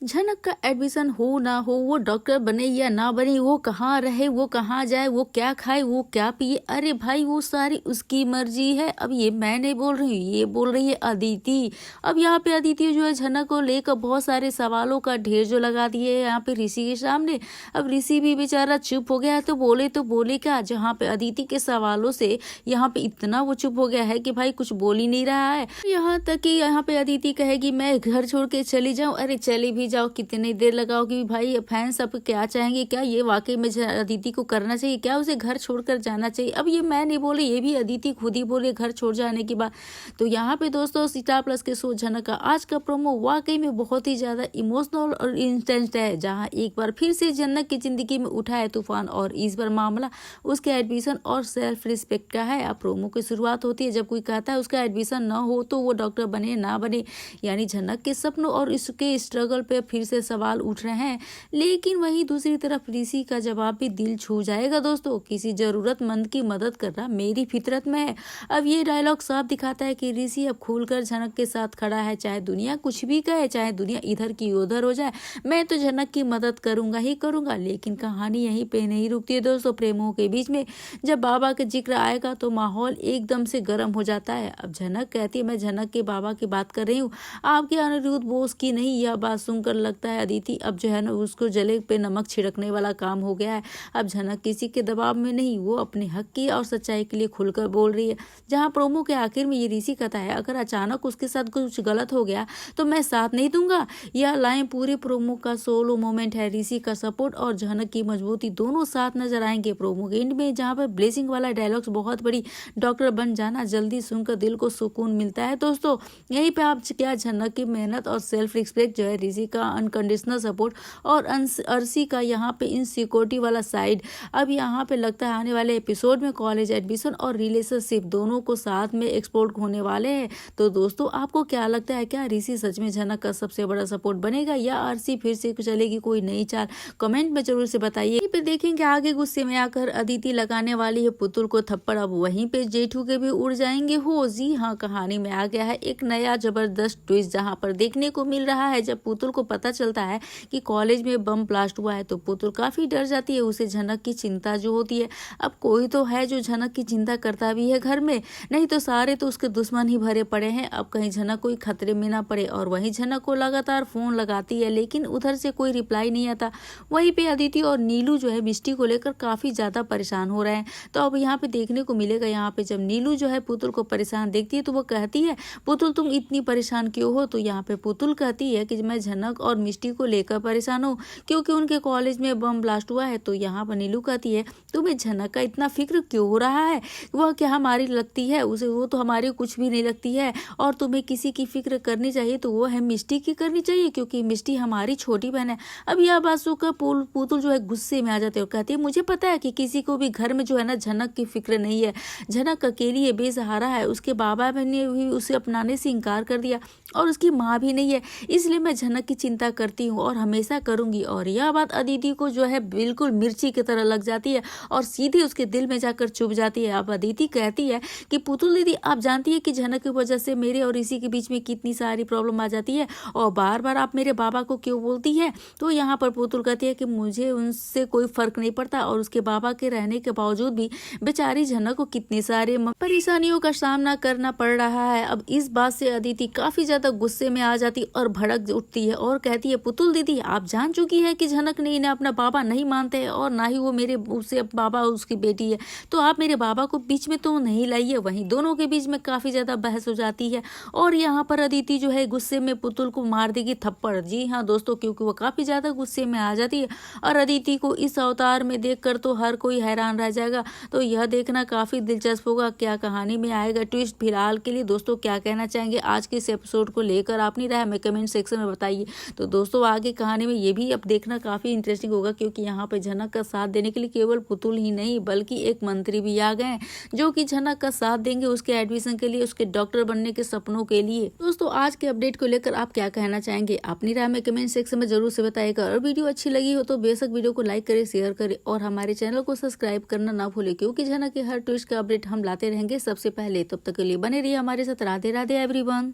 झनक का एडमिशन हो ना हो, वो डॉक्टर बने या ना बने, वो कहाँ रहे, वो कहाँ जाए, वो क्या खाए, वो क्या पिए, अरे भाई वो सारी उसकी मर्जी है। अब ये मैं नहीं बोल रही हूँ, ये बोल रही है अदिति। अब यहाँ पे अदिति जो है झनक को लेकर बहुत सारे सवालों का ढेर जो लगा दिए है यहाँ पे ऋषि के सामने। अब ऋषि भी बेचारा चुप हो गया है, तो बोले क्या, जहाँ पे अदिति के सवालों से यहाँ पे इतना वो चुप हो गया है कि भाई कुछ बोल ही नहीं रहा है। यहाँ तक कि यहाँ पे अदिति कहेगी मैं घर छोड़ के चली जाऊं, अरे चली भी जाओ, कितनी देर लगाओगी भाई, फैंस सब क्या चाहेंगे, क्या ये वाकई में अदिति को करना चाहिए, क्या उसे घर छोड़कर जाना चाहिए। अब ये मैं नहीं बोली, ये भी अदिति खुद ही बोले घर छोड़ जाने की बात। तो यहाँ पे दोस्तों स्टार प्लस के शो झनक का आज का प्रोमो वाकई में बहुत ही ज्यादा इमोशनल और इंटेंस है, जहाँ एक बार फिर से झनक की जिंदगी में उठा है तूफान, और इस बार मामला उसके एडमिशन और सेल्फ रिस्पेक्ट का है। अब प्रोमो की शुरुआत होती है जब कोई कहता है उसका एडमिशन न हो तो वो डॉक्टर बने ना बने, यानी झनक के सपनों और इसके स्ट्रगल पे फिर से सवाल उठ रहे हैं। लेकिन वहीं दूसरी तरफ ऋषि का जवाब भी दिल छू जाएगा दोस्तों, किसी जरूरतमंद की मदद करना मेरी फितरत में है। अब ये डायलॉग साफ दिखाता है कि ऋषि अब खुलकर झनक के साथ खड़ा है, चाहे दुनिया कुछ भी कहे, चाहे दुनिया इधर की उधर हो जाए, मैं तो झनक की मदद करूंगा ही करूंगा। लेकिन कहानी यहीं पे नहीं रुकती है दोस्तों, प्रेमों के बीच में जब बाबा का जिक्र आएगा तो माहौल एकदम से गर्म हो जाता है। अब झनक कहती है मैं झनक के बाबा की बात कर रही हूँ, आपके अनिरुद्ध बोस की नहीं। यह बात सुनकर लगता है अदिति अब जो है ना उसको जले पे नमक छिड़कने वाला काम हो गया है। अब झनक किसी के दबाव में नहीं, वो अपने हक की और सच्चाई के लिए खुलकर बोल रही है। जहाँ प्रोमो के आखिर में ये ऋषि कहता है अगर अचानक उसके साथ कुछ गलत हो गया तो मैं साथ नहीं दूंगा। यह लाइन पूरे प्रोमो का सोलो मोमेंट है, ऋषि का सपोर्ट और झनक की मजबूती दोनों साथ नजर आएंगे प्रोमो के एंड में, जहाँ पर ब्लेसिंग वाला डायलॉग्स बहुत बड़ी डॉक्टर बन जाना जल्दी सुनकर दिल को सुकून मिलता है दोस्तों। यहीं पे आप क्या झनक की मेहनत और सेल्फ रिस्पेक्ट जो है, ऋषि का अनकंडीशनल सपोर्ट और अर्शी का यहाँ पे इनसिक्योरिटी वाला साइड। अब यहाँ पे लगता है आने वाले एपिसोड में कॉलेज एडमिशन और रिलेशनशिप दोनों को साथ में एक्सप्लोर होने वाले हैं। तो दोस्तों आपको क्या लगता है, क्या ऋषि सच में झनक का सबसे बड़ा सपोर्ट बनेगा या अर्शी फिर से चलेगी कोई नई चाल, कमेंट में जरूर से बताइए। फिर देखेंगे आगे गुस्से में आकर अदिति लगाने वाली है पुतुल को थप्पड़, अब वहीं पे जेठू के भी उड़ जाएंगे हो। जी हाँ, कहानी में आ गया है एक नया जबरदस्त ट्विस्ट, जहां पर देखने को मिल रहा है जब पुतुल को पता चलता है कि कॉलेज में बम ब्लास्ट हुआ है तो पुतुल काफी डर जाती है, उसे झनक की चिंता जो होती है। अब कोई तो है जो झनक की चिंता करता भी है घर में, नहीं तो सारे तो उसके दुश्मन ही भरे पड़े हैं। अब कहीं झनक कोई खतरे में ना पड़े, और वहीं झनक को लगातार फोन लगाती है लेकिन उधर से कोई रिप्लाई नहीं आता। वहीं पे अदिति और नीलू जो है मिष्टी को लेकर काफी ज्यादा परेशान हो रहे हैं। तो अब यहाँ पे देखने को मिलेगा, यहाँ पे जब नीलू जो है पुतुल को परेशान देखती है तो वो कहती है पुतुल तुम इतनी परेशान क्यों हो। तो यहाँ पे पुतुल कहती है कि मैं झनक और मिष्टी को लेकर परेशान हूँ क्योंकि उनके कॉलेज में बम ब्लास्ट हुआ है। तो यहाँ पर नीलू कहती है तुम्हें झनक का इतना फिक्र क्यों हो रहा है, वह क्या हमारी लगती है उसे, वो तो हमारी कुछ भी नहीं लगती है, और तुम्हें किसी की फिक्र करनी चाहिए तो वो है मिष्टी की करनी चाहिए क्योंकि मिष्टी हमारी छोटी बहन है। अब यह बात सुनकर पुतुल जो है गुस्से में आ जाते और कहती है मुझे पता है कि किसी को भी घर में जो है ना झनक की फिक्र नहीं है, झनक अकेली है, बेसहारा है, उसके बाबा ने भी उसे अपनाने से इनकार कर दिया और उसकी माँ भी नहीं है, इसलिए मैं झनक की चिंता करती हूँ और हमेशा करूंगी। और यह बात अदिति को जो है बिल्कुल मिर्ची की तरह लग जाती है और सीधे उसके दिल में जाकर चुभ जाती है। अब अदिति कहती है कि पुतुल दीदी आप जानती है कि झनक की वजह से मेरे और इसी के बीच में कितनी सारी प्रॉब्लम आ जाती है और बार बार आप मेरे बाबा को क्यों बोलती है। तो यहाँ पर पुतुल कहती है कि मुझे उनसे कोई फर्क नहीं पड़ता और उसके बाबा के रहने के बावजूद भी बेचारी झनक को कितनी सारे परेशानियों का सामना करना पड़ रहा है। अब इस बात से अदिति काफी ज्यादा गुस्से में आ जाती और भड़क उठती है और कहती है पुतुल दीदी आप जान चुकी है कि झनक ने इन्हें अपना बाबा नहीं मानते हैं और ना ही वो मेरे उससे बाबा उसकी बेटी है, तो आप मेरे बाबा को बीच में तो नहीं लाइए। वहीं दोनों के बीच में काफी ज्यादा बहस हो जाती है और यहाँ पर अदिति जो है गुस्से में पुतुल को मार देगी थप्पड़। जी हाँ दोस्तों, क्योंकि वो काफी ज्यादा गुस्से में आ जाती है और अदिति को इस अवतार में देखकर तो हर कोई हैरान रह जाएगा। तो यह देखना काफी दिलचस्प होगा क्या कहानी में आएगा ट्विस्ट। फिलहाल के लिए दोस्तों क्या कहना चाहेंगे आज के इस एपिसोड को लेकर, अपनी राय हमें कमेंट सेक्शन में बताइए। तो दोस्तों आगे कहानी में ये भी अब देखना काफी इंटरेस्टिंग होगा क्योंकि यहाँ पे झनक का साथ देने के लिए केवल पुतुल ही नहीं बल्कि एक मंत्री भी आ गए जो कि झनक का साथ देंगे उसके एडमिशन के लिए, उसके डॉक्टर बनने के सपनों के लिए। दोस्तों आज के अपडेट को लेकर आप क्या कहना चाहेंगे, अपनी राय में कमेंट सेक्शन में जरूर से बताइएगा। और वीडियो अच्छी लगी हो तो बेशक वीडियो को लाइक करें, शेयर करें और हमारे चैनल को सब्सक्राइब करना ना भूले क्योंकि झनक के हर ट्विस्ट का अपडेट हम लाते रहेंगे सबसे पहले। तब तक के लिए बने रहिए हमारे साथ। राधे राधे एवरीवन।